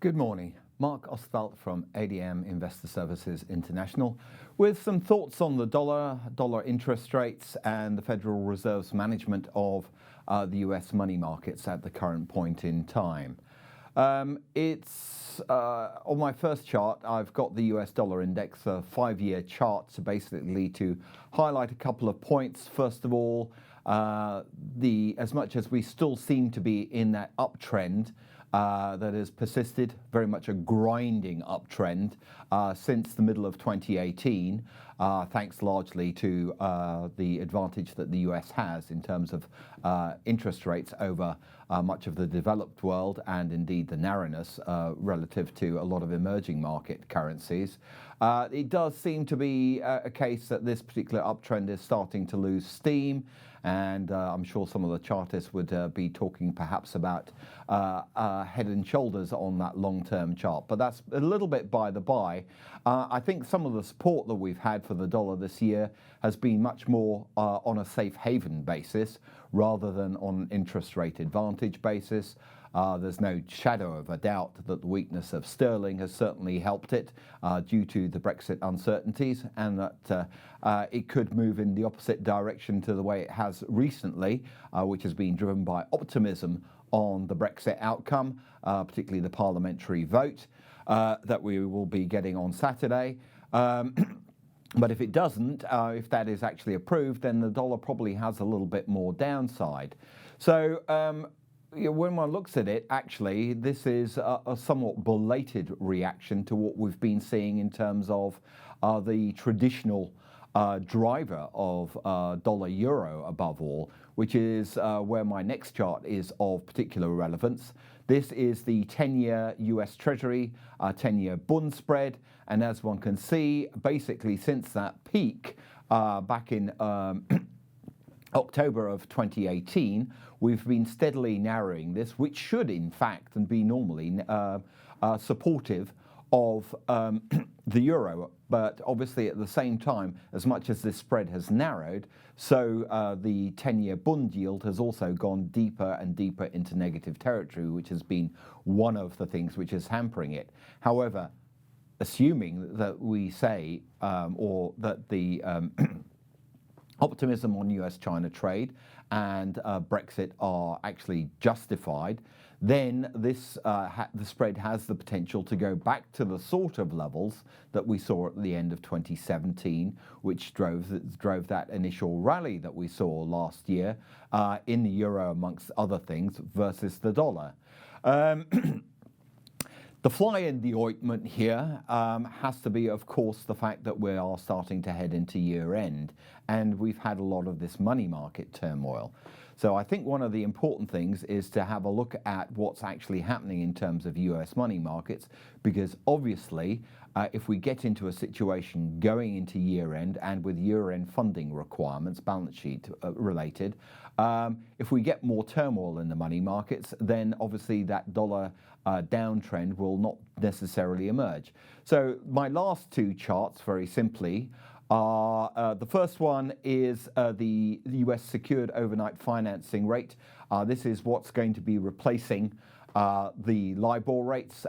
Good morning. Marc Ostwald from ADM Investor Services International with some thoughts on the dollar interest rates and the Federal Reserve's management of the US money markets at the current point in time. It's on my first chart, I've got the US dollar index, a 5-year chart, so basically to highlight a couple of points. First of all, as much as we still seem to be in that uptrend, that has persisted, very much a grinding uptrend since the middle of 2018, thanks largely to the advantage that the US has in terms of interest rates over much of the developed world and indeed the narrowness relative to a lot of emerging market currencies. It does seem to be a case that this particular uptrend is starting to lose steam, and I'm sure some of the chartists would be talking perhaps about head and shoulders on that long-term chart, but that's a little bit by the by. I think some of the support that we've had for the dollar this year has been much more on a safe haven basis rather than on interest rate advantage basis. There's no shadow of a doubt that the weakness of sterling has certainly helped it due to the Brexit uncertainties, and that it could move in the opposite direction to the way it has recently, which has been driven by optimism on the Brexit outcome, particularly the parliamentary vote that we will be getting on Saturday. But if it doesn't, if that is actually approved, then the dollar probably has a little bit more downside. So when one looks at it, actually, this is a somewhat belated reaction to what we've been seeing in terms of the traditional driver of dollar-euro above all, which is where my next chart is of particular relevance. This is the 10-year US Treasury, 10-year Bund spread, and as one can see, basically since that peak back in October of 2018, we've been steadily narrowing this, which should in fact and be normally supportive of the euro. But obviously at the same time, as much as this spread has narrowed, so the 10-year Bund yield has also gone deeper and deeper into negative territory, which has been one of the things which is hampering it. However, assuming that we say, or that the optimism on US-China trade and Brexit are actually justified, then this the spread has the potential to go back to the sort of levels that we saw at the end of 2017, which drove that initial rally that we saw last year in the euro, amongst other things, versus the dollar. The fly in the ointment here has to be, of course, the fact that we are starting to head into year end, and we've had a lot of this money market turmoil. So I think one of the important things is to have a look at what's actually happening in terms of US money markets, because obviously if we get into a situation going into year end and with year end funding requirements, balance sheet related, if we get more turmoil in the money markets, then obviously that dollar downtrend will not necessarily emerge. So my last two charts, very simply, the first one is the US secured overnight financing rate. This is what's going to be replacing the LIBOR rates.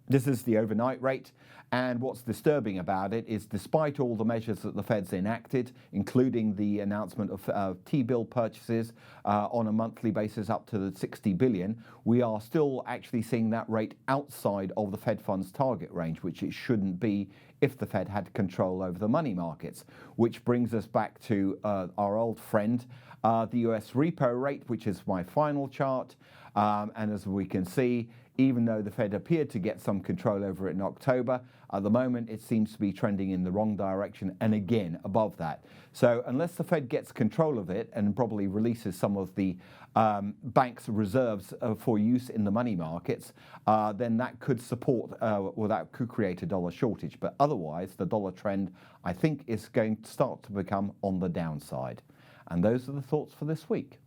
This is the overnight rate, and what's disturbing about it is despite all the measures that the Fed's enacted, including the announcement of T-bill purchases on a monthly basis up to the 60 billion, we are still actually seeing that rate outside of the Fed funds target range, which it shouldn't be if the Fed had control over the money markets, which brings us back to our old friend, the US repo rate, which is my final chart. And as we can see, even though the Fed appeared to get some control over it in October, at the moment it seems to be trending in the wrong direction and again above that. So unless the Fed gets control of it and probably releases some of the bank's reserves for use in the money markets, then that could support, or that could create a dollar shortage. But otherwise, the dollar trend, I think, is going to start to become on the downside. And those are the thoughts for this week.